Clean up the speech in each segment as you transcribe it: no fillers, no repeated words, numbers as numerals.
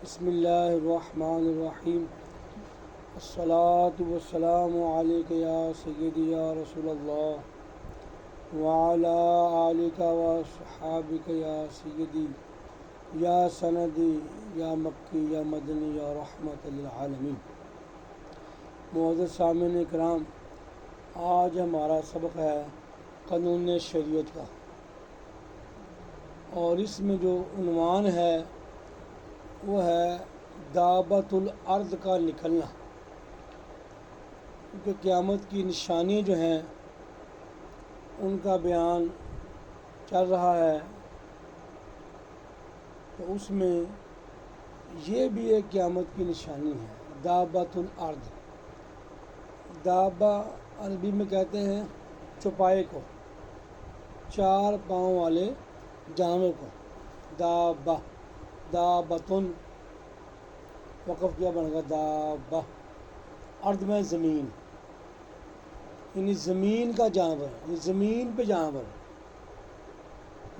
بسم اللہ الرحمن الرحیم الصلاۃ والسلام علیک یا سیدی یا رسول اللہ وعلی آلک وصحابک یا سیدی یا سندی یا مکی یا مدنی یا رحمت للعالمین۔ معزز سامعین کرام، آج ہمارا سبق ہے قانون شریعت کا، اور اس میں جو عنوان ہے وہ ہے دابۃ الارض کا نکلنا، کیونکہ قیامت کی نشانی جو ہیں ان کا بیان چل رہا ہے، تو اس میں یہ بھی ایک قیامت کی نشانی ہے دابۃ الارض۔ دابہ عربی میں کہتے ہیں چوپائے کو، چار پاؤں والے جانور کو۔ دابہ، دابتن وقف کیا بنے گا دابہ، ارض میں زمین، یعنی زمین کا جانور، یعنی زمین پہ جانور۔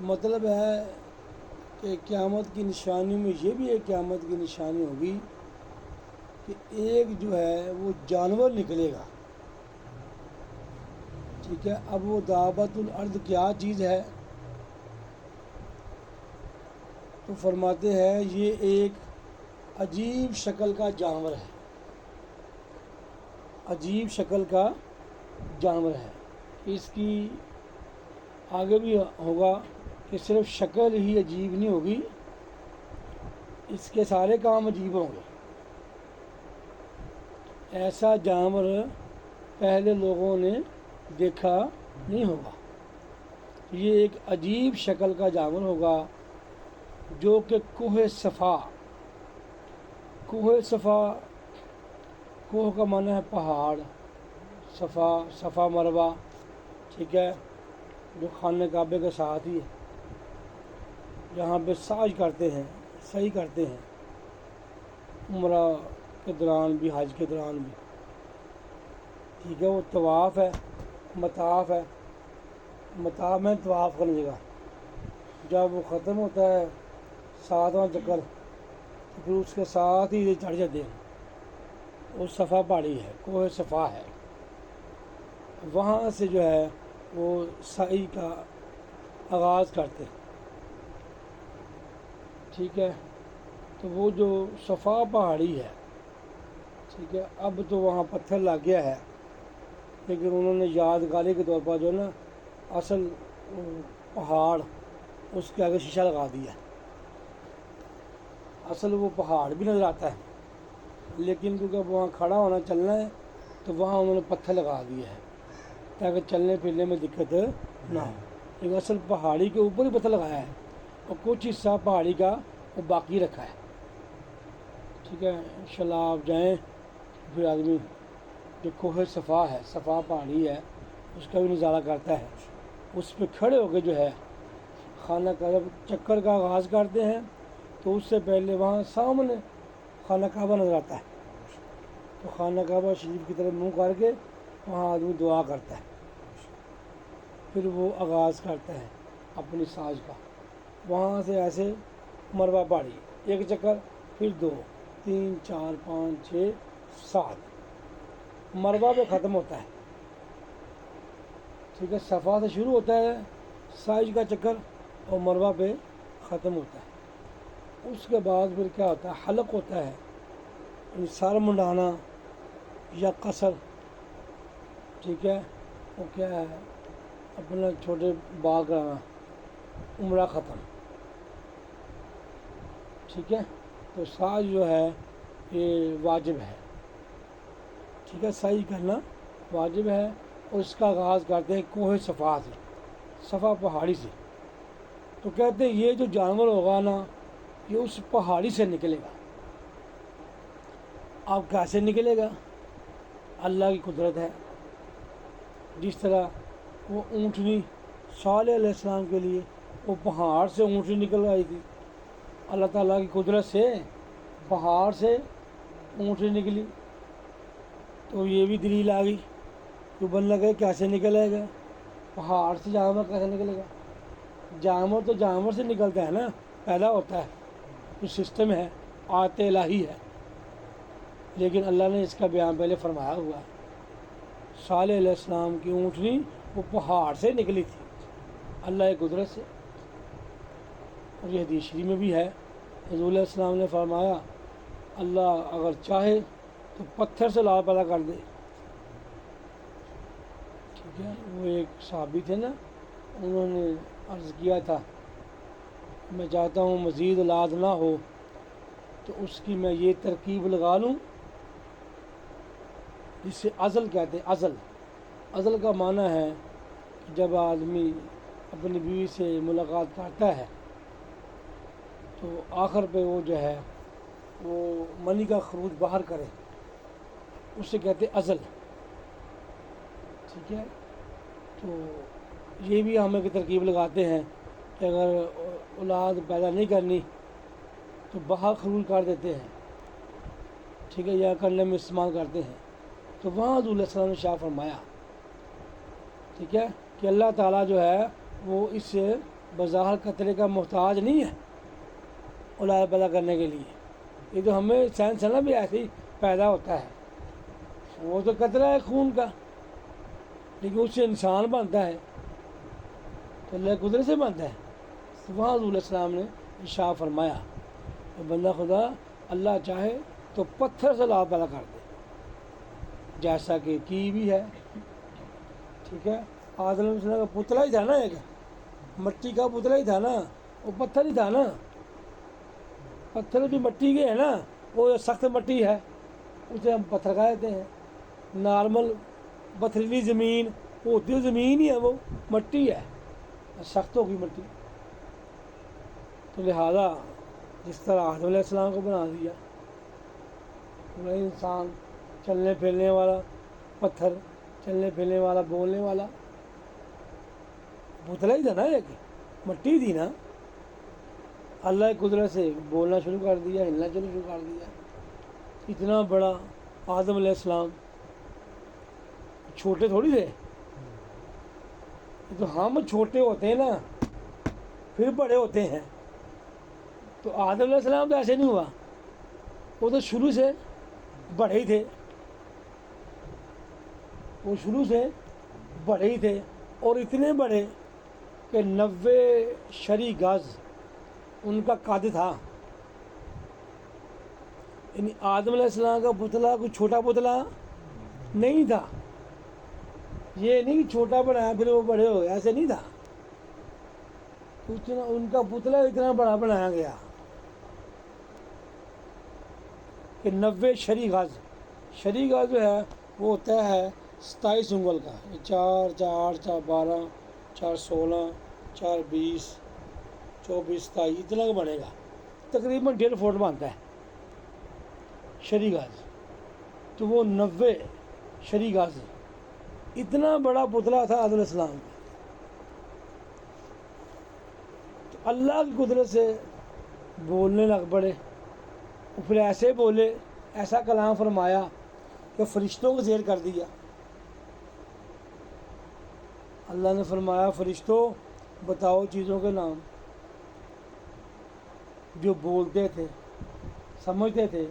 مطلب ہے کہ قیامت کی نشانی میں یہ بھی ایک قیامت کی نشانی ہوگی کہ ایک جو ہے وہ جانور نکلے گا، ٹھیک ہے۔ اب وہ دابۃ الارض کیا چیز ہے؟ تو فرماتے ہیں یہ ایک عجیب شکل کا جانور ہے، عجیب شکل کا جانور ہے۔ اس کی آگے بھی ہوگا کہ صرف شکل ہی عجیب نہیں ہوگی، اس کے سارے کام عجیب ہوں گے۔ ایسا جانور پہلے لوگوں نے دیکھا نہیں ہوگا۔ یہ ایک عجیب شکل کا جانور ہوگا جو کہ کوہ صفا، کوہ صفا، کوہ کا معنی ہے پہاڑ، صفا، صفا مروہ، ٹھیک ہے، جو خانہ کعبے کے ساتھ ہی ہے، جہاں پہ سعی کرتے ہیں، صحیح کرتے ہیں، عمرہ کے دوران بھی، حج کے دوران بھی، ٹھیک ہے۔ وہ طواف ہے، مطاف ہے، مطاف میں طواف کرنے جگہ، جب وہ ختم ہوتا ہے 7واں چکر تو پھر اس کے ساتھ ہی چڑھ جاتے ہیں۔ وہ صفا پہاڑی ہے، کوہ صفا ہے، وہاں سے جو ہے وہ سعی کا آغاز کرتے ہیں، ٹھیک ہے۔ تو وہ جو صفا پہاڑی ہے، ٹھیک ہے، اب تو وہاں پتھر لگ گیا ہے، لیکن انہوں نے یادگاری کے طور پر جو ہے نا اصل پہاڑ اس کے آگے شیشہ لگا دیا ہے۔ اصل وہ پہاڑ بھی نظر آتا ہے، لیکن کیونکہ وہاں کھڑا ہونا چلنا ہے تو وہاں انہوں نے پتھر لگا دیا ہے تاکہ چلنے پھرنے میں دقت نہ ہو، لیکن اصل پہاڑی کے اوپر ہی پتھر لگایا ہے اور کچھ حصہ پہاڑی کا وہ باقی رکھا ہے، ٹھیک ہے۔ انشاءاللہ آپ جائیں پھر آدمی جو کوہ صفا ہے، صفا پہاڑی ہے، اس کا بھی نظارہ کرتا ہے۔ اس پہ کھڑے ہو کے جو ہے خانہ کعبہ چکر کا آغاز کرتے ہیں تو اس سے پہلے وہاں سامنے خانہ کعبہ نظر آتا ہے، تو خانہ کعبہ شریف کی طرف منہ کر کے وہاں آدمی دعا کرتا ہے، پھر وہ آغاز کرتا ہے اپنی ساز کا۔ وہاں سے ایسے مروہ پہاڑی، ایک چکر، پھر 2، 3، 4، 5، 6، 7 مروہ پہ ختم ہوتا ہے، ٹھیک ہے۔ صفا سے شروع ہوتا ہے سائز کا چکر اور مروہ پہ ختم ہوتا ہے۔ اس کے بعد پھر کیا ہوتا ہے؟ حلق ہوتا ہے، یعنی سر منڈانا یا قصر، ٹھیک ہے۔ وہ کیا ہے؟ اپنا چھوٹے بال کرانا، عمرہ ختم، ٹھیک ہے۔ تو سعی جو ہے یہ واجب ہے، ٹھیک ہے، سعی کرنا واجب ہے، اور اس کا آغاز کرتے ہیں کوہ صفا سے، صفا پہاڑی سے۔ تو کہتے ہیں یہ جو جانور ہوگا نا یہ اس پہاڑی سے نکلے گا۔ اب کیسے نکلے گا؟ اللہ کی قدرت ہے، جس طرح وہ اونٹنی صالح علیہ السلام کے لیے وہ پہاڑ سے اونٹنی نکل آئی تھی، اللہ تعالیٰ کی قدرت سے پہاڑ سے اونٹنی نکلی، تو یہ بھی دلیل آ گئی تو بن لگے کیسے نکلے گا؟ پہاڑ سے جانور کیسے نکلے گا؟ جانور تو جانور سے نکلتا ہے نا، پیدا ہوتا ہے، تو سسٹم ہے آیت الہی ہے، لیکن اللہ نے اس کا بیان پہلے فرمایا ہوا ہے۔ صالح علیہ السلام کی اونٹنی وہ پہاڑ سے نکلی تھی اللہ کی قدرت سے، اور یہ حدیث شریف میں بھی ہے، حضور علیہ السلام نے فرمایا اللہ اگر چاہے تو پتھر سے لال پیدا کر دے۔ ٹھیک ہے، وہ ایک صحابی تھے نا، انہوں نے عرض کیا تھا میں چاہتا ہوں مزید اولاد نہ ہو تو اس کی میں یہ ترکیب لگا لوں جس سے ازل کہتے ہیں۔ ازل کا معنی ہے کہ جب آدمی اپنی بیوی سے ملاقات کرتا ہے تو آخر پہ وہ جو ہے وہ منی کا خروج باہر کرے، اسے کہتے ازل۔ ٹھیک ہے، تو یہ بھی ہم ایک ترکیب لگاتے ہیں کہ اگر اولاد پیدا نہیں کرنی تو باہر خروج کر دیتے ہیں، ٹھیک ہے، یا کرنے میں استعمال کرتے ہیں۔ تو وہاں حضور علیہ السلام نے شاہ فرمایا، ٹھیک ہے، کہ اللہ تعالیٰ جو ہے وہ اس سے بظاہر قطرے کا محتاج نہیں ہے اولاد پیدا کرنے کے لیے۔ یہ تو ہمیں سائنس ہے نا بھی ایسے ہی پیدا ہوتا ہے، وہ تو قطرہ ہے خون کا، لیکن اس سے انسان بنتا ہے تو اللہ کی قدرت سے بنتا ہے۔ تو وہاں حضور علیہ السلام نے ارشاد فرمایا کہ بندہ خدا اللہ چاہے تو پتھر سے اولاد پیدا کر دے، جیسا کہ کی بھی ہے۔ ٹھیک ہے، آدم علیہ السلام کا پتلا ہی تھا نا، ایک مٹی کا پتلا ہی تھا نا، وہ پتھر ہی تھا نا، پتھر بھی مٹی کے ہے نا، وہ سخت مٹی ہے اسے ہم پتھر کہہ دیتے ہیں۔ نارمل پتھریلی زمین وہ ہوتی ہے زمین ہی ہے، وہ مٹی ہے، سخت ہوگی مٹی۔ تو لہذا جس طرح آدم علیہ السلام کو بنا دیا وہ انسان چلنے پھرنے والا، پتھر چلنے پھرنے والا، بولنے والا، پتلا ہی تھا نا، ایک مٹی تھی نا، اللہ کی قدرت سے بولنا شروع کر دیا، ہلنا شروع کر دیا۔ اتنا بڑا آدم علیہ السلام چھوٹے تھوڑی تھے، تو ہم چھوٹے ہوتے ہیں نا پھر بڑے ہوتے ہیں، تو آدم علیہ السلام تو ایسے نہیں ہوا، وہ تو شروع سے بڑے ہی تھے، وہ شروع سے بڑے ہی تھے، اور اتنے بڑے کہ 90 شرح گز ان کا قد تھا۔ یعنی آدم علیہ السلام کا پتلا کوئی چھوٹا پتلا نہیں تھا، یہ نہیں کہ چھوٹا بنایا پھر وہ بڑے ہو گئے، ایسے نہیں تھا، ان کا پتلا اتنا بڑا بنایا گیا کہ 90 شرح گز جو ہے وہ ہوتا ہے 27 انگل کا، 4 4 4 12 4 16 4 20 24 27 اتنا کا بنے گا، تقریباً 1.5 فٹ بنتا ہے شرح گز، تو وہ 90 شرح گز اتنا بڑا پتلا تھا آدم علیہ السلام کا۔ تو اللہ کی قدرت سے بولنے لگ پڑے، اور پھر ایسے بولے، ایسا کلام فرمایا کہ فرشتوں کو زیر کر دیا۔ اللہ نے فرمایا فرشتوں بتاؤ چیزوں کے نام جو بولتے تھے، سمجھتے تھے،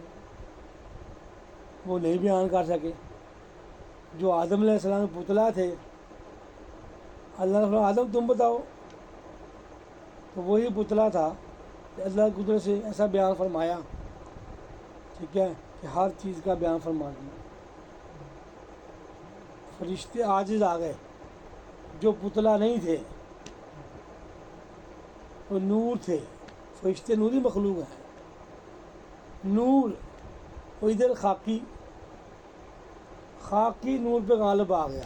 وہ نہیں بیان کر سکے۔ جو آدم علیہ السلام کے پتلا تھے، اللہ نے فرمایا آدم تم بتاؤ، تو وہی پتلا تھا کہ اللہ کی قدرت سے ایسا بیان فرمایا، ٹھیک ہے، کہ ہر چیز کا بیان فرما دیا۔ فرشتے عاجز آ گئے، جو پتلا نہیں تھے وہ نور تھے، فرشتے نوری مخلوق ہیں، نور، وہ ادھر خاکی نور پہ غالب آ گیا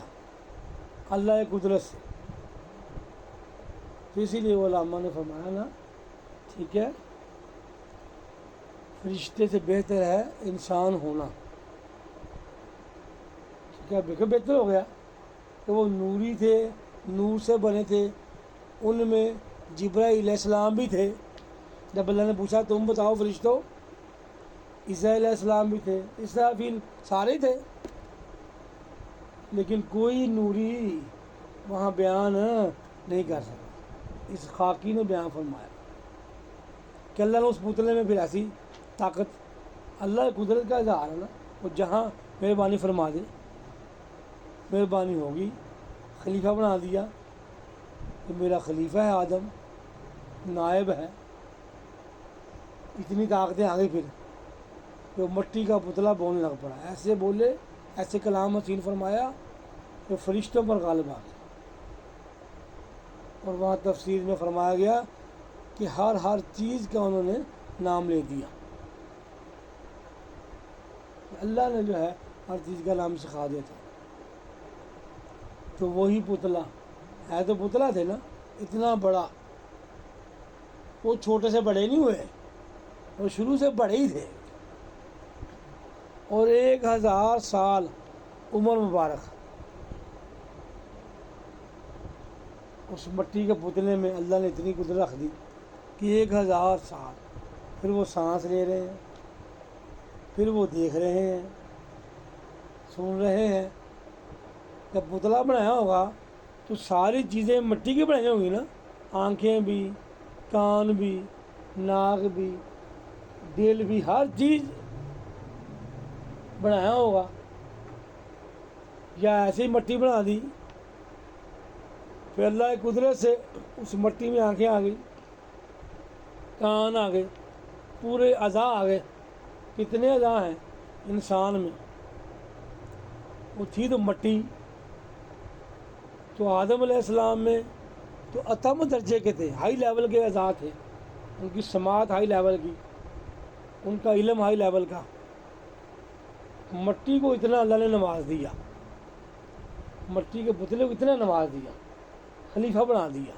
اللہ کی قدرت سے۔ تو اسی لیے وہ علامہ نے فرمایا نا، ٹھیک ہے، فرشتے سے بہتر ہے انسان ہونا، ٹھیک ہے، بالکل بہتر ہو گیا کہ وہ نوری تھے، نور سے بنے تھے، ان میں جبرائیل علیہ السلام بھی تھے۔ جب اللہ نے پوچھا تم بتاؤ فرشتوں، عیسیٰ علیہ السلام بھی تھے، اسرافیل، سارے تھے، لیکن کوئی نوری وہاں بیان نہیں کر سکا، اس خاکی نے بیان فرمایا کہ اللہ نے اس پتلے میں پھر ایسی طاقت اللہ کی قدرت کا اظہار ہے نا. وہ جہاں مہربانی فرما دے، مہربانی ہوگی، خلیفہ بنا دیا کہ میرا خلیفہ ہے آدم، نائب ہے. اتنی طاقتیں آ گئی پھر کہ وہ مٹی کا پتلا بولنے لگ پڑا. ایسے بولے، ایسے کلام حسین فرمایا کہ فرشتوں پر غالب آ گیا. اور وہاں تفسیر میں فرمایا گیا کہ ہر چیز کا انہوں نے نام لے دیا. اللہ نے جو ہے ہر چیز کا نام سکھا دیا تھا. تو وہی پتلا ہے، تو پتلا تھے نا اتنا بڑا، وہ چھوٹے سے بڑے نہیں ہوئے، وہ شروع سے بڑے ہی تھے. اور 1000 سال عمر مبارک اس مٹی کے پتلے میں اللہ نے اتنی قدرت رکھ دی کہ 1000 سال. پھر وہ سانس لے رہے ہیں، پھر وہ دیکھ رہے ہیں، سن رہے ہیں. جب پتلا بنایا ہوگا تو ساری چیزیں مٹی کی بنائی ہوں گی نا، آنکھیں بھی، کان بھی، ناک بھی، دل بھی، ہر چیز بنایا ہوگا. یا ایسے ہی مٹی بنا دی؟ پھر اللہ کی قدرت سے اس مٹی میں آنکھیں آ گئی، کان آ گئے، پورے اعضاء آ گئے. کتنے اعضاء ہیں انسان میں؟ وہ تھی تو مٹی. تو آدم علیہ السلام میں تو اتم درجے کے تھے، ہائی لیول کے اعضاء تھے. ان کی سماعت ہائی لیول کی، ان کا علم ہائی لیول کا. مٹی کو اتنا اللہ نے نواز دیا، مٹی کے پتلے کو اتنا نواز دیا، خلیفہ بنا دیا،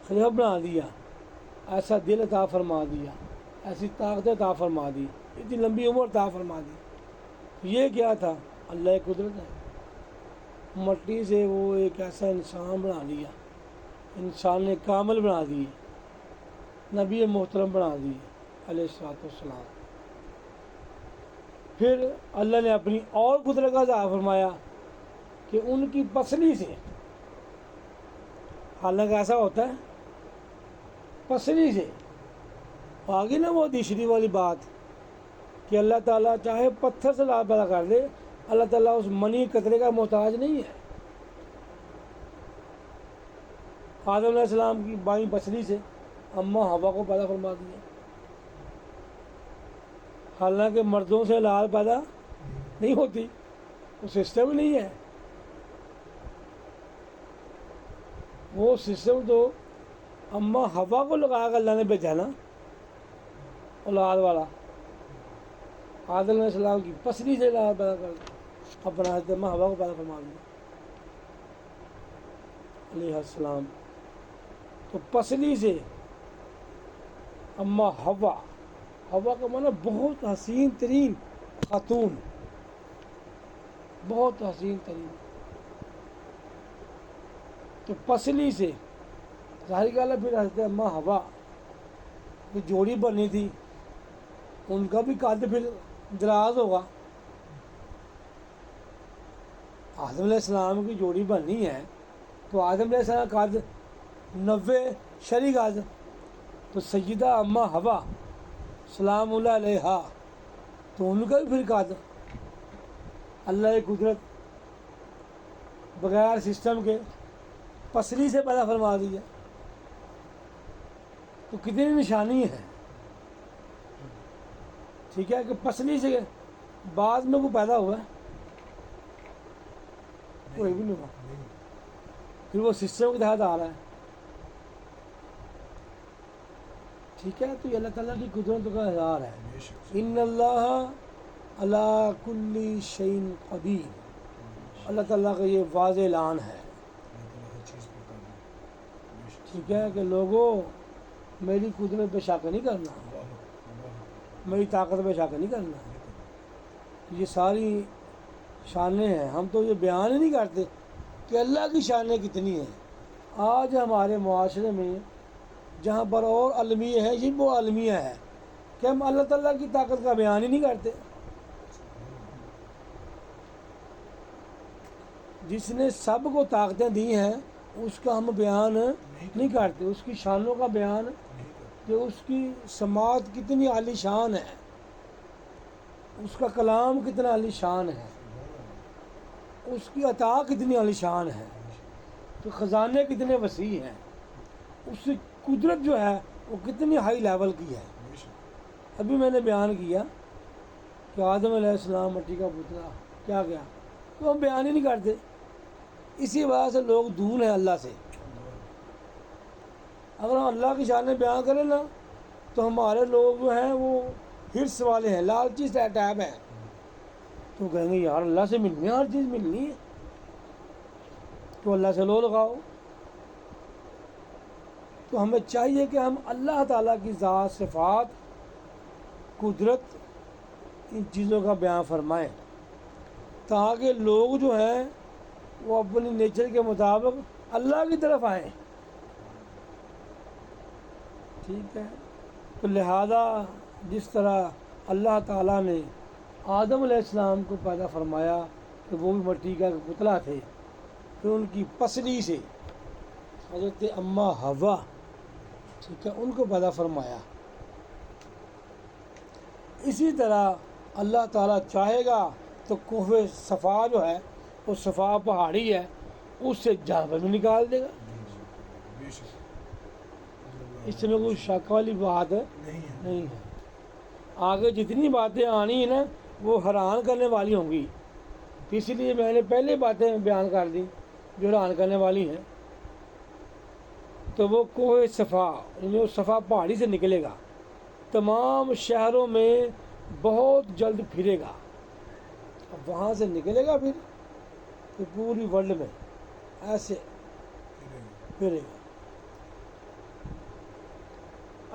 خلیفہ بنا دیا. ایسا دل عطا فرما دیا، ایسی طاقت عطا فرما دی، اتنی لمبی عمر عطا فرما دی. یہ کیا تھا؟ اللہ کی قدرت ہے. مٹی سے وہ ایک ایسا انسان بنا دیا، انسان نے کامل بنا دیے، نبی محترم بنا دیے علیہ الصلوۃ والسلام. پھر اللہ نے اپنی اور قدرت کا اظہار فرمایا کہ ان کی پسلی سے، حالانکہ ایسا ہوتا ہے پسلی سے آگے نا وہ تیسری والی بات کہ اللہ تعالیٰ چاہے پتھر سے لال پیدا کر دے، اللہ تعالیٰ اس منی قطرے کا محتاج نہیں ہے. آدم علیہ السلام کی بائیں پسلی سے اماں ہوا کو پیدا فرما دیا. حالانکہ مردوں سے لال پیدا نہیں ہوتی، وہ سسٹم نہیں ہے. وہ سسٹم تو اماں ہوا کو لگا کر اللہ نے بھیجا نا، اولاد والا. آدم علیہ السلام کی پسلی سے لال پیدا کر دیا، اپنا حضرت اماں ہوا کو پیدا فرما دیا علیہ السلام. تو پسلی سے اماں ہوا، ہوا کا معنی بہت حسین ترین خاتون، بہت حسین ترین. تو پسلی سے ظاہر کیا پھر حضرت اماں ہوا کی جوڑی بنی تھی، ان کا بھی قد پھر دراز ہوگا. آدم علیہ السلام کی جوڑی بننی ہے تو آدم علیہ السلام کا قد 90 شرعی قد، تو سیدہ اماں ہوا سلام اللہ علیہا تو ان کا بھی پھر قد اللہ کی قدرت بغیر سسٹم کے پسلی سے پیدا فرما دیا. تو کتنی نشانی ہے، ٹھیک ہے، کہ پسلی سے بعد میں وہ پیدا ہوا ہے، کوئی بھی نہیں ہوا، پھر وہ سسٹم کے تحت آ رہا ہے. ٹھیک ہے. تو یہ اللہ تعالیٰ کی قدرت کا اظہار ہے. ان اللہ علی کل شیء قدیر، اللہ تعالیٰ کا یہ واضح اعلان ہے. ٹھیک ہے کہ لوگوں میری قدرت پہ شک نہیں کرنا، میری طاقت پہ شک نہیں کرنا. یہ ساری شانیں ہیں، ہم تو یہ بیان ہی نہیں کرتے کہ اللہ کی شانیں کتنی ہیں. آج ہمارے معاشرے میں جہاں پر اور المیہ ہے، یہ وہ المیہ ہے کہ ہم اللہ تعالیٰ کی طاقت کا بیان ہی نہیں کرتے. جس نے سب کو طاقتیں دی ہیں اس کا ہم بیان نہیں کرتے، اس کی شانوں کا بیان کہ اس کی سماعت کتنی عالی شان ہے، اس کا کلام کتنا عالی شان ہے، اس کی عطا کتنی عالی شان ہے، تو خزانے کتنے وسیع ہیں، اس کی قدرت جو ہے وہ کتنی ہائی لیول کی ہے۔ ابھی میں نے بیان کیا کہ آدم علیہ السلام مٹی کا پتلا کیا گیا، تو ہم بیان ہی نہیں کرتے، اسی وجہ سے لوگ دور ہیں اللہ سے۔ اگر ہم اللہ کی شان بیان کریں نا تو ہمارے لوگ جو ہیں وہ ہرس والے ہیں، لالچی ٹائپ ہیں، تو کہیں گے یار اللہ سے ملنی ہے، ہر چیز ملنی ہے، تو اللہ سے لو لگاؤ۔ تو ہمیں چاہیے کہ ہم اللہ تعالیٰ کی ذات، صفات، قدرت، ان چیزوں کا بیان فرمائیں تاکہ لوگ جو ہیں وہ اپنی نیچر کے مطابق اللہ کی طرف آئیں۔ ٹھیک ہے، تو لہذا جس طرح اللہ تعالیٰ نے آدم علیہ السلام کو پیدا فرمایا کہ وہ بھی مٹی کا پتلا تھے، پھر ان کی پسلی سے حضرت اماں حوا، ٹھیک ہے، ان کو پیدا فرمایا، اسی طرح اللہ تعالیٰ چاہے گا تو کوہ صفا جو ہے وہ صفا پہاڑی ہے، اس سے جانور بھی نکال دے گا، اس میں کوئی شک والی بات نہیں ہے۔ آگے جتنی باتیں آنی ہیں نا وہ حیران کرنے والی ہوں گی، اس لیے میں نے پہلے باتیں بیان کر دی جو حیران کرنے والی ہیں۔ تو وہ کوہ صفا، یعنی وہ صفا پہاڑی سے نکلے گا، تمام شہروں میں بہت جلد پھرے گا، اب وہاں سے نکلے گا پھر پوری ورلڈ میں ایسے پھرے گا۔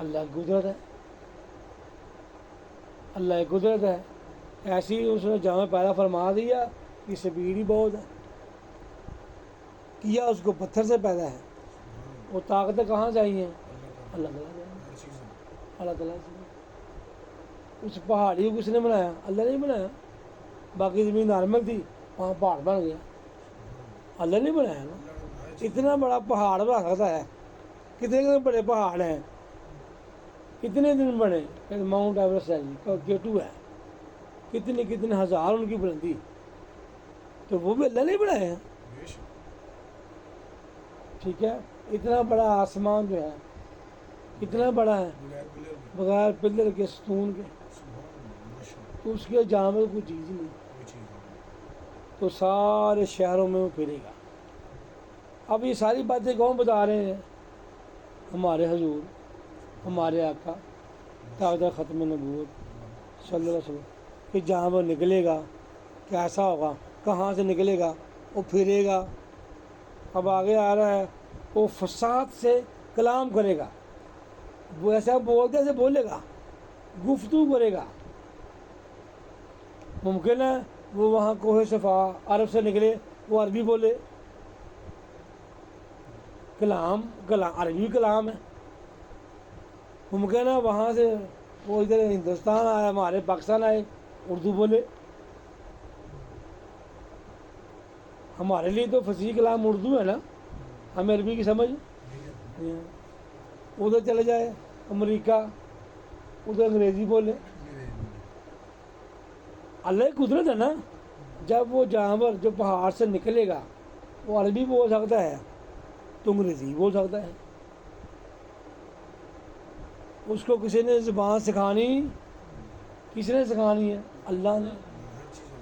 اللہ کی قدرت ہے، اللہ کی قدرت ہے، ایسی اس نے جامع پیدا فرما دیا کہ سپیڈ ہی بہت ہے، کیا اس کو پتھر سے پیدا ہے، وہ طاقتیں کہاں سے آئی ہیں؟ اللہ تعالیٰ سے، اللہ تعالیٰ سے۔ اس پہاڑی کو کس نے بنایا؟ اللہ نے بنایا، باقی زمین نارمل تھی، وہاں پہاڑ بن گیا، اللہ نے بنایا نا۔ اتنا بڑا پہاڑ بنا سکتا ہے، کتنے بڑے پہاڑ ہیں، کتنے دن بنے، ماؤنٹ ایوریسٹ ہے جی، K2 ہے، کتنے ہزار ان کی بلندی، تو وہ بھی اللہ نے بنایا ہے۔ ٹھیک ہے، اتنا بڑا آسمان جو ہے کتنا بڑا ہے، بغیر پلر کے، ستون کے، تو اس کے جانور کوئی چیز ہی نہیں، تو سارے شہروں میں وہ پھرے گا۔ اب یہ ساری باتیں کون بتا رہے ہیں؟ ہمارے حضور، ہمارے آقا تاجدار ختم نبوت صلی اللہ علیہ وسلم، کہ جہاں وہ نکلے گا کیسا ہوگا، کہاں سے نکلے گا، وہ پھرے گا۔ اب آگے آ رہا ہے وہ فساد سے کلام کرے گا، وہ ایسا بولتے ایسے بولے گا، گفتگو کرے گا۔ ممکن ہے وہ وہاں کوہ صفا عرب سے نکلے، وہ عربی بولے، کلام عربی کلام ہے۔ ممکن ہے وہاں سے وہ ادھر ہندوستان آئے، ہمارے پاکستان آئے، اردو بولے۔ ہمارے لیے تو فصیح کلام اردو ہے نا، ہمیں عربی کی سمجھ، ادھر چلے جائے امریکہ، ادھر انگریزی بولے۔ اللہ کی قدرت ہے نا، جب وہ جانور جو پہاڑ سے نکلے گا وہ عربی بول سکتا ہے تو انگریزی بول سکتا ہے۔ اس کو کسی نے زبان سکھانی، کس نے سکھانی ہے؟ اللہ نے۔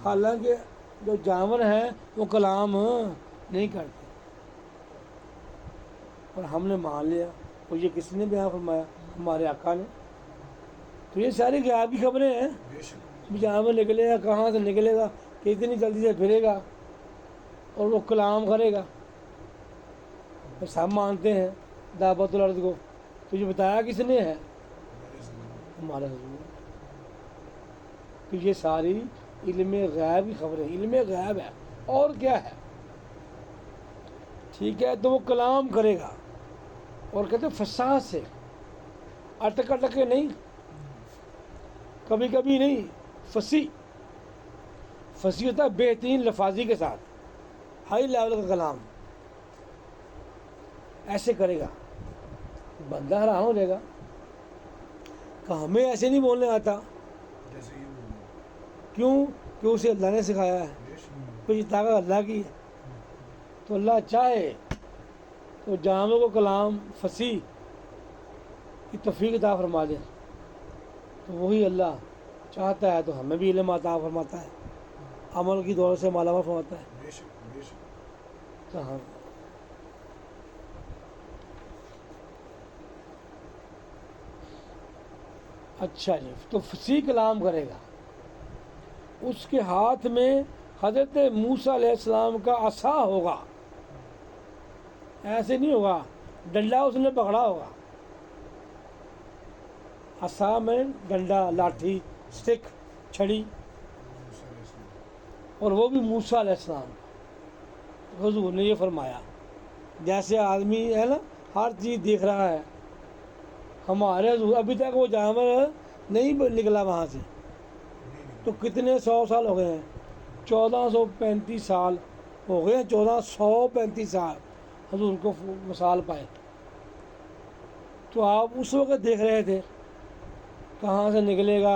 حالانکہ جو جانور ہیں وہ کلام نہیں کرتے، اور ہم نے مان لیا، اور یہ کس نے بیان فرمایا؟ ہمارے آقا نے۔ تو یہ ساری غیب کی خبریں ہیں، جانور نکلے گا، کہاں سے نکلے گا، کتنی جلدی سے پھرے گا، اور وہ کلام کرے گا، سب مانتے ہیں دعوت الارض کو۔ تو یہ بتایا کس نے ہے؟ ہمارا حضور۔ تو یہ ساری علم غیب کی خبریں، علم غیب ہے، اور کیا ہے؟ ٹھیک ہے، تو وہ کلام کرے گا، اور کہتے ہیں فساد سے، اٹک کے نہیں، کبھی کبھی نہیں، فصیح ہوتا ہے بہترین لفاظی کے ساتھ، ہائی لیول کا کلام، ایسے کرے گا، بندہ حیران ہو جائے گا تو ہمیں ایسے نہیں بولنے آتا، جیسے یہ بولنا کیوں کہ اسے اللہ نے سکھایا ہے، تو یہ طاقت اللہ کی ہے۔ تو اللہ چاہے تو جامع کو کلام فصیح کی توفیق عطا فرما دے، تو وہی اللہ چاہتا ہے تو ہمیں بھی علم عطا فرماتا ہے، عمل کی دولت سے مالا مال فرماتا ہے۔ بے شک بے شک۔ تو ہاں اچھا جی، تو فصیح کلام کرے گا، اس کے ہاتھ میں حضرت موسیٰ علیہ السلام کا عصا ہوگا، ایسے نہیں ہوگا ڈنڈا اس نے پکڑا ہوگا، عصا میں ڈنڈا، لاٹھی، اسٹک، چھڑی، موسیٰ علیہ السلام۔ اور وہ بھی موسیٰ علیہ السلام۔ حضور نے یہ فرمایا جیسے آدمی ہے نا ہر چیز دیکھ رہا ہے، ہمارے حضور ابھی تک وہ جانور نہیں نکلا وہاں سے، تو کتنے 100 سال ہو گئے ہیں، 1435 سال ہو گئے ہیں، 1435 سال حضور کو مثال پائے۔ تو آپ اس وقت دیکھ رہے تھے کہاں سے نکلے گا،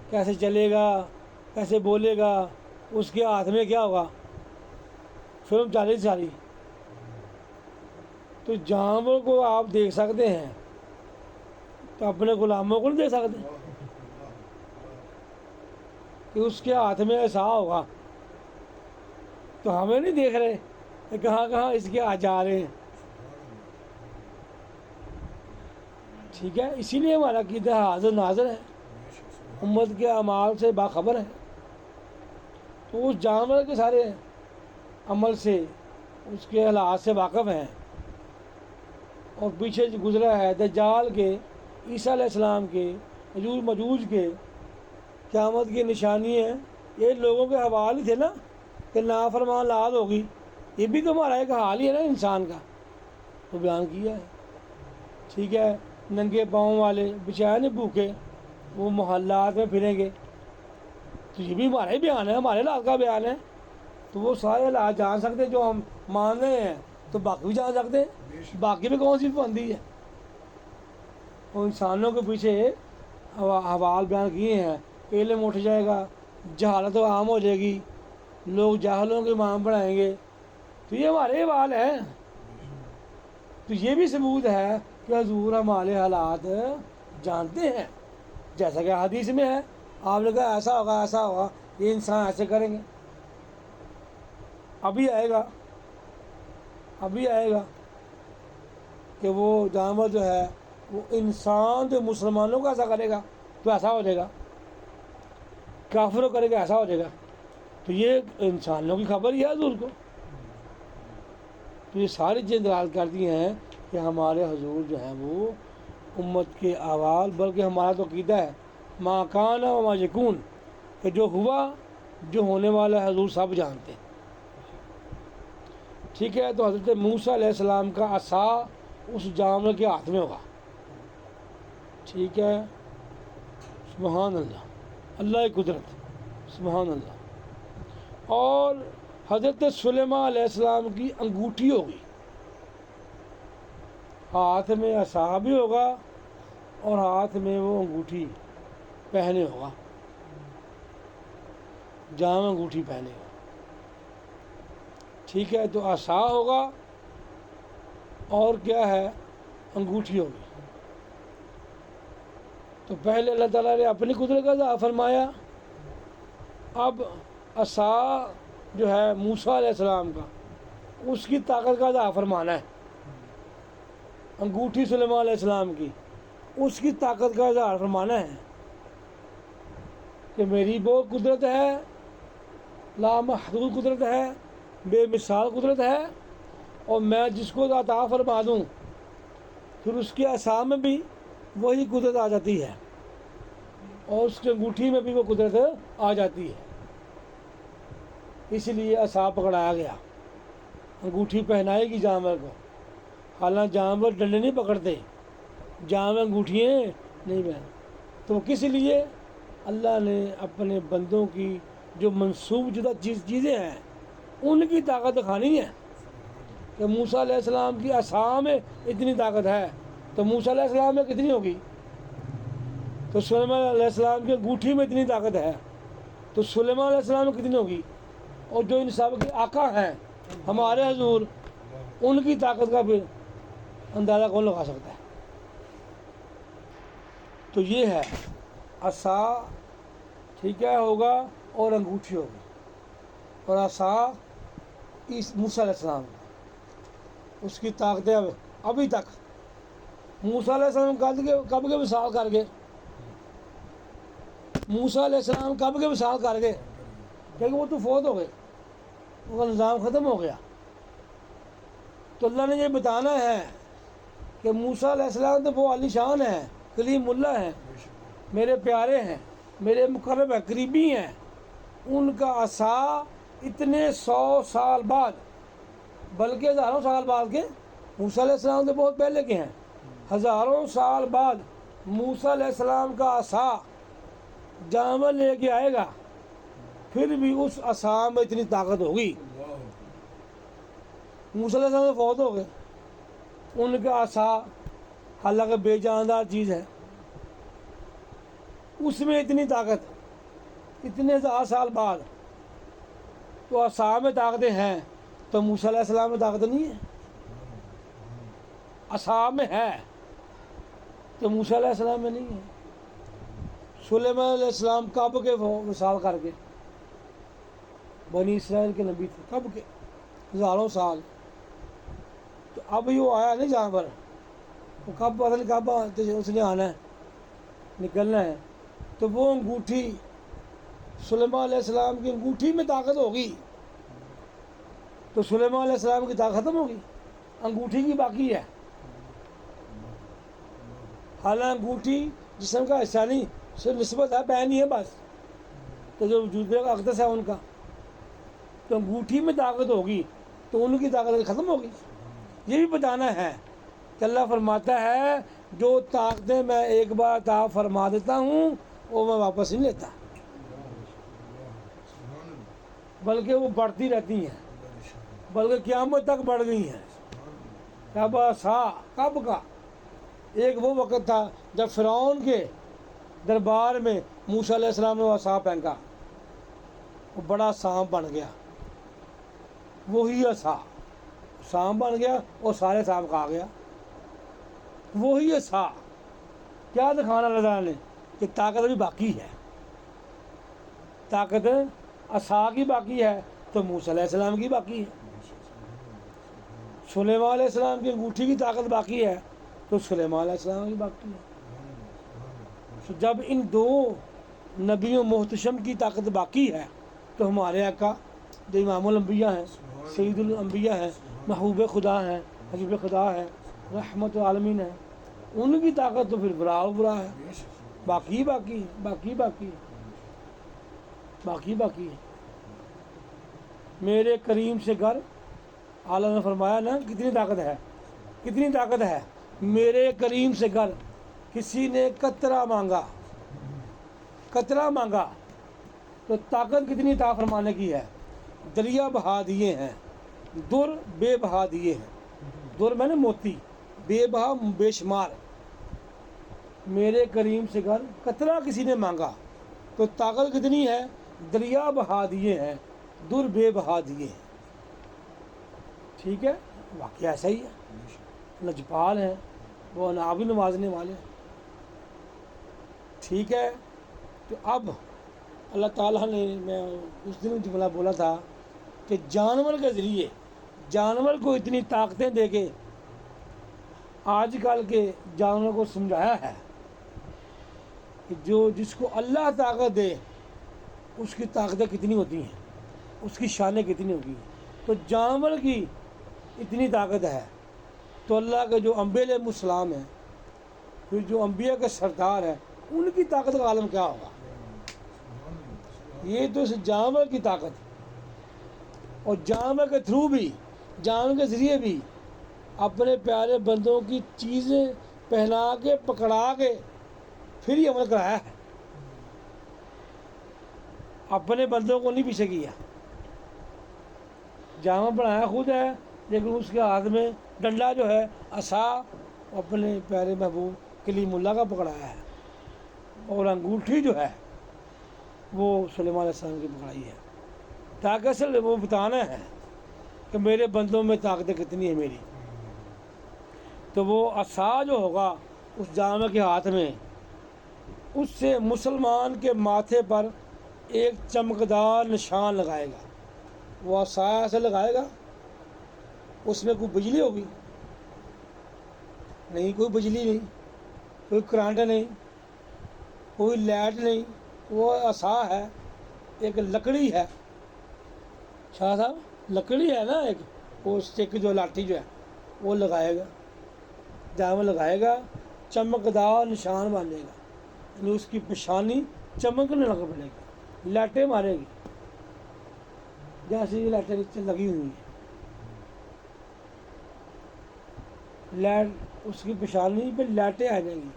کیسے چلے گا، کیسے بولے گا، اس کے ہاتھ میں کیا ہوگا، فلم چالی ساری۔ تو جانور کو آپ دیکھ سکتے ہیں تو اپنے غلاموں کو نہیں دیکھ سکتے کہ اس کے ہاتھ میں ایسا ہوگا؟ تو ہمیں نہیں دیکھ رہے کہ کہاں کہاں اس کے آ جا رہے ہیں، ٹھیک ہے؟ اسی لیے ہمارا عقیدہ حاضر ناظر ہے، امت کے اعمال سے باخبر ہے۔ تو اس جانور کے سارے عمل سے، اس کے حالات سے واقف ہیں، اور پیچھے جو گزرا ہے دجال کے، عیسیٰ علیہ السلام کے، یجوج مجوج کے، قیامت کی نشانی ہے، یہ لوگوں کے حوال ہی تھے نا کہ نافرمان لاد ہوگی، یہ بھی تو ہمارا ایک حال ہی ہے نا انسان کا، تو بیان کیا ہے، ٹھیک ہے؟ ننگے پاؤں والے بچائے نہیں بھوکے، وہ محلات میں پھریں گے، تو یہ بھی ہمارا ہی بیان ہے، ہمارے حالات کا بیان ہے۔ تو وہ سارے حالات جان سکتے ہیں جو ہم مان رہے ہیں، تو باقی بھی جان سکتے ہیں، باقی میں کون سی پابندی ہے؟ وہ انسانوں کے پیچھے حوال بیان کیے ہیں، علم اٹھ جائے گا، جہالت عام ہو جائے گی، لوگ جاہلوں کے امام بنائیں گے، تو یہ ہمارے حوال ہیں۔ تو یہ بھی ثبوت ہے کہ حضور ہمارے حالات جانتے ہیں، جیسا کہ حدیث میں ہے، آپ نے کہا ایسا ہوگا ایسا ہوگا، یہ انسان ایسے کریں گے، ابھی آئے گا، ابھی آئے گا کہ وہ جانور جو ہے وہ انسان جو مسلمانوں کو ایسا کرے گا تو ایسا ہو جائے گا، کافروں کرے گا ایسا ہو جائے گا، تو یہ انسانوں کی خبر ہی ہے حضور کو۔ تو یہ ساری چیزیں دلالت کرتی ہیں کہ ہمارے حضور جو ہیں وہ امت کے احوال، بلکہ ہمارا تو عقیدہ ہے ما کان و ما یکون، کہ جو ہوا جو ہونے والا ہے حضور سب جانتے ہیں، ٹھیک ہے؟ تو حضرت موسیٰ علیہ السلام کا عصا اس جانور کے ہاتھ میں ہوگا، ٹھیک ہے؟ سبحان اللہ، اللہ کی قدرت، سبحان اللہ۔ اور حضرت سلیمان علیہ السلام کی انگوٹھی ہوگی، ہاتھ میں عصا بھی ہوگا اور ہاتھ میں وہ انگوٹھی پہنے ہوگا، جامع انگوٹھی پہنے ہوگا، ٹھیک ہے؟ تو عصا ہوگا اور کیا ہے، انگوٹھی ہوگی۔ تو پہلے اللہ تعالیٰ نے اپنی قدرت کا اظہار فرمایا، اب عصا جو ہے موسیٰ علیہ السلام کا، اس کی طاقت کا اظہار فرمانا ہے، انگوٹھی سلیمان علیہ السلام کی، اس کی طاقت کا اظہار فرمانا ہے کہ میری وہ قدرت ہے، لامحدود قدرت ہے، بے مثال قدرت ہے، اور میں جس کو عطا فرما دوں پھر اس کے عصا میں بھی وہی قدرت آ جاتی ہے، اور اس کی انگوٹھی میں بھی وہ قدرت آ جاتی ہے، اس لیے عصا پکڑایا گیا، انگوٹھی پہنائے گی جانور کو، حالانکہ جانور ڈنڈے نہیں پکڑتے، جانور انگوٹھیاں نہیں پہن، تو کس لیے؟ اللہ نے اپنے بندوں کی جو منسوب شدہ چیزیں ہیں ان کی طاقت دکھانی ہے، کہ موسیٰ علیہ السلام کی عصا میں اتنی طاقت ہے، تو موسیٰ علیہ السلام میں کتنی ہوگی؟ تو سلیمان علیہ السلام کی انگوٹھی میں اتنی طاقت ہے تو سلیمان علیہ السلام میں کتنی ہوگی؟ اور جو ان سب کے آقا ہیں ہمارے حضور، ان کی طاقت کا پھر اندازہ کون لگا سکتا ہے؟ تو یہ ہے عصا، ٹھیک ہے، ہوگا اور انگوٹھی ہوگی، اور عصا موسیٰ علیہ السلام اس کی طاقتیں ابھی تک موسیٰ علیہ السلام کب کے وصال کر گئے؟ موسیٰ علیہ السلام کب کے وصال کر گئے؟ کیونکہ وہ تو فوت ہو گئے، ان کا نظام ختم ہو گیا۔ تو اللہ نے یہ بتانا ہے کہ موسیٰ علیہ السلام تو وہ عالی شان ہیں، کلیم اللہ ہیں، میرے پیارے ہیں، میرے مقرب ہیں، قریبی ہیں، ان کا عصا اتنے 100 سال بعد، بلکہ ہزاروں سال بعد کے، موسیٰ علیہ السلام تو بہت پہلے کے ہیں، ہزاروں سال بعد موسیٰ علیہ السلام کا عصا جانور لے کے آئے گا، پھر بھی اس عصا میں اتنی طاقت ہوگی۔ موسیٰ علیہ السلام فوت ہو گئے، ان کا عصا حالانکہ بے جاندار چیز ہے، اس میں اتنی طاقت اتنے 1000 سال بعد، تو عصا میں طاقتیں ہیں تو موسیٰ علیہ السلام میں طاقت نہیں ہے؟ عصا میں ہے تو موسیٰ علیہ السلام میں نہیں ہے۔ سلیمان علیہ السلام کب کے وصال کر کے بنی اسرائیل کے نبی تھے، کب کے؟ ہزاروں سال۔ تو اب وہ آیا نہیں جانور، وہ کب پتہ نہیں کب اس نے آنا ہے، نکلنا ہے، تو وہ انگوٹھی سلیمان علیہ السلام کی انگوٹھی میں طاقت ہوگی تو سلیمان علیہ السلام کی طاقت ختم ہوگی، انگوٹھی کی باقی ہے۔ حالانکہ انگوٹھی جسم کا حصہ نہیں، صرف نسبت ہے، بین ہی ہے بس، تو جو وجود کا اقدس ہے ان کا، تو انگوٹھی میں طاقت ہوگی تو ان کی طاقت ختم ہوگی۔ یہ بھی بتانا ہے کہ اللہ فرماتا ہے جو طاقتیں میں ایک بار عطا فرما دیتا ہوں وہ میں واپس نہیں لیتا، بلکہ وہ بڑھتی رہتی ہیں، بلکہ قیامت تک بڑھ گئی ہیں۔ کب عصا، کب کا؟ ایک وہ وقت تھا جب فرعون کے دربار میں موسیٰ علیہ السلام نے وہ عصا پھینکا، وہ بڑا سانپ بن گیا، وہی عصا سانپ بن گیا اور سارے سانپ کھا گیا، وہی عصا۔ کیا دکھانا اللہ تعالیٰ نے کہ طاقت ابھی باقی ہے، طاقت عصا کی باقی ہے تو موسیٰ علیہ السلام کی باقی ہے، سلیمان علیہ السلام کی انگوٹھی کی طاقت باقی ہے تو سلیمان علیہ السلام کی باقی ہے۔ تو جب ان دو نبیوں محتشم کی طاقت باقی ہے تو ہمارے آقا جو امام الانبیاء ہیں، سید الانبیاء ہیں، محبوب خدا ہیں، حبیب خدا ہیں، رحمت العالمین ہیں، ان کی طاقت تو پھر برا و برا ہے، باقی باقی باقی باقی باقی باقی ہے۔ میرے کریم سے گھر، اعلیٰ نے فرمایا نا کتنی طاقت ہے، کتنی طاقت ہے۔ میرے کریم سے گھر، کسی نے قطرہ مانگا، قطرہ مانگا تو طاقت کتنی عطا فرمانے کی ہے، دریا بہا دیے ہیں، در بے بہا دیے ہیں، در میں نے موتی، بے بہا بے شمار۔ میرے کریم سے گھر قطرہ کسی نے مانگا تو طاقت کتنی ہے، دریا بہا دیے ہیں، در بے بہا دیے ہیں۔ ٹھیک ہے، واقعہ ایسا ہی ہے، لجپال ہیں وہ، انعام نوازنے والے ہیں۔ ٹھیک ہے، تو اب اللہ تعالیٰ نے، میں اس دن جملہ بولا تھا کہ جانور کے ذریعے جانور کو اتنی طاقتیں دے کے آج کل کے جانوروں کو سمجھایا ہے کہ جو جس کو اللہ طاقت دے اس کی طاقتیں کتنی ہوتی ہیں، اس کی شانیں کتنی ہوتی ہیں۔ تو جانور کی اتنی طاقت ہے تو اللہ کے جو انبیاء علیہ السلام ہیں، پھر جو انبیاء کے سردار ہیں، ان کی طاقت کا عالم کیا ہوگا۔ یہ تو اس جانور کی طاقت، اور جانور کے تھرو بھی، جانور کے ذریعے بھی اپنے پیارے بندوں کی چیزیں پہنا کے پکڑا کے پھر یہ عمل کرایا ہے، اپنے بندوں کو نہیں پیچھے کیا۔ جانور بنایا خود ہے لیکن اس کے ہاتھ میں ڈنڈا جو ہے، عصا، اپنے پیارے محبوب کلیم اللہ کا پکڑایا ہے۔ اور انگوٹھی جو ہے وہ سلیمان علیہ السلام کی پکڑائی ہے، تاکہ اصل وہ بتانا ہے کہ میرے بندوں میں طاقت کتنی ہے میری۔ تو وہ عصا جو ہوگا اس جامع کے ہاتھ میں، اس سے مسلمان کے ماتھے پر ایک چمکدار نشان لگائے گا۔ وہ عصا سے لگائے گا، اس میں کوئی بجلی ہوگی نہیں، کوئی بجلی نہیں، کوئی کرنٹ نہیں، کوئی لائٹ نہیں، وہ عصا ہے، ایک لکڑی ہے شاہ صاحب، لکڑی ہے نا ایک، وہ اسٹک جو لاٹھی جو ہے وہ لگائے گا، جامع لگائے گا، چمکدار نشان باندھے گا، یعنی اس کی پیشانی چمکنے لگ پڑے گی، لاٹیں مارے گی جیسے یہ لاٹیں لگی ہوئی ہیں، لائٹ اس کی پیشانی پہ لاٹیں آ جائیں گی،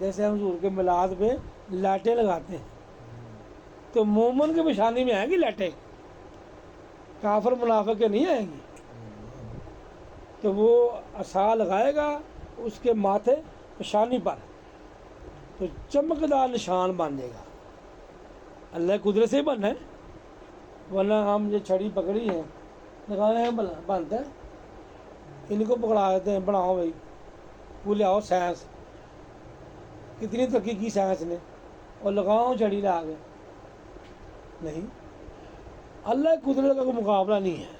جیسے ہم حضور کے میلاد پہ لاٹیں لگاتے ہیں، تو مومن کی پیشانی میں آئیں گی لاٹیں، کافر منافق کے نہیں آئیں گی۔ تو وہ عصا لگائے گا اس کے ماتھے پیشانی پر، تو چمکدار نشان باندھے گا، اللہ کی قدرت سے ہی بننا ہے، ورنہ ہم یہ چھڑی پکڑی ہے لگانے ہیں بنتا ہے، ان کو پکڑا دیتے ہیں، بناؤ بھائی، وہ لے آؤ سائنس، کتنی ترقی کی سائنس نے، اور لگاؤ چھڑی لا کے، نہیں، اللہ کی قدرت کا کوئی مقابلہ نہیں ہے۔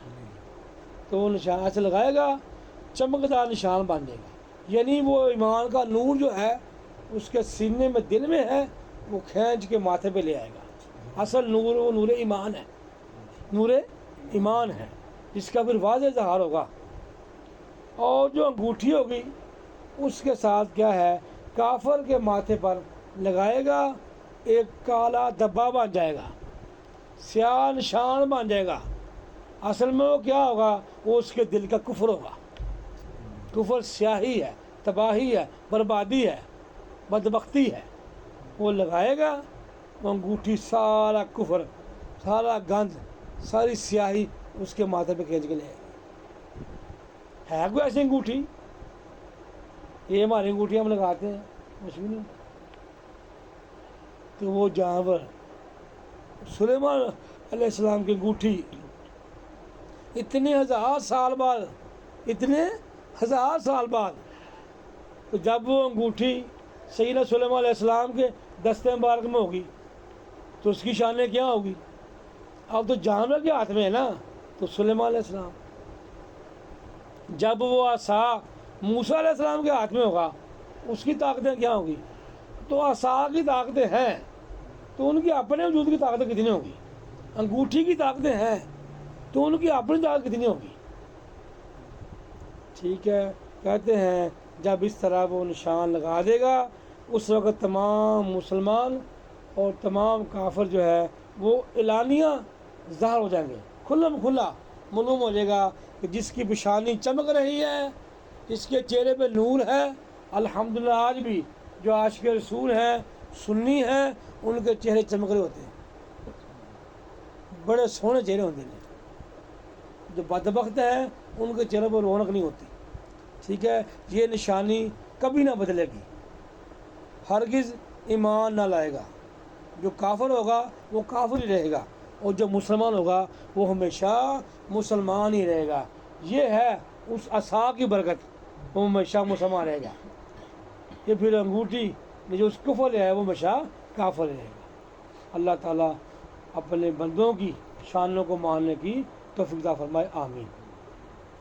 تو وہ نشان ایسے لگائے گا، چمکدار نشان باندھے گا، یعنی وہ ایمان کا نور جو ہے اس کے سینے میں دل میں ہے، وہ کھینچ کے ماتھے پہ لے آئے گا۔ اصل نور وہ نور ایمان ہے، نور ایمان ہے، جس کا پھر واضح اظہار ہوگا۔ اور جو انگوٹھی ہوگی اس کے ساتھ کیا ہے، کافر کے ماتھے پر لگائے گا، ایک کالا دبا بن جائے گا، سیاہ نشان بن جائے گا، اصل میں وہ کیا ہوگا، وہ اس کے دل کا کفر ہوگا، کفر سیاہی ہے، تباہی ہے، بربادی ہے، بدبختی ہے، وہ لگائے گا، وہ انگوٹھی سارا کفر، سارا گند، ساری سیاہی اس کے ماتھے پہ کھینچ کے لے آئے گی۔ ہے کوئی ایسی انگوٹھی؟ یہ ہماری انگوٹھی ہم لگاتے ہیں، کچھ بھی نہیں۔ تو وہ جانور سلیمان علیہ السلام کی انگوٹھی اتنے ہزار سال بعد تو جب وہ انگوٹھی سیدنا سلیمان علیہ السلام کے دستے مبارک میں ہوگی تو اس کی شانیں کیا ہوگی؟ اب تو جانور کے ہاتھ میں ہے نا، تو سلیمان علیہ السلام، جب وہ عصا موسیٰ علیہ السلام کے ہاتھ میں ہوگا اس کی طاقتیں کیا ہوگی؟ تو عصا کی طاقتیں ہیں تو ان کی اپنے وجود کی طاقتیں کتنی ہوگی؟ انگوٹھی کی طاقتیں ہیں تو ان کی اپنی طاقت کتنی ہوگی؟ ٹھیک ہے، کہتے ہیں جب اس طرح وہ نشان لگا دے گا اس وقت تمام مسلمان اور تمام کافر جو ہے وہ اعلانیہ ظاہر ہو جائیں گے، کھلم کھلا معلوم ہو جائے گا کہ جس کی پیشانی چمک رہی ہے، جس کے چہرے پہ نور ہے، الحمدللہ آج بھی جو عاشق رسول ہیں، سنی ہیں، ان کے چہرے چمک رہے ہوتے ہیں، بڑے سونے چہرے ہوتے ہیں۔ جو بدبخت ہیں ان کے چہرے پر رونق نہیں ہوتی، ٹھیک ہے، یہ نشانی کبھی نہ بدلے گی، ہرگز ایمان نہ لائے گا، جو کافر ہوگا وہ کافر ہی رہے گا، اور جو مسلمان ہوگا وہ ہمیشہ مسلمان ہی رہے گا۔ یہ ہے اس عصا کی برکت، وہ ہمیشہ مسلمان رہے گا۔ یہ پھر انگوٹھی جو اس کفر ہے وہ ہمیشہ کافر رہے گا۔ اللہ تعالیٰ اپنے بندوں کی شانوں کو ماننے کی توفیق عطا فرمائے، آمین۔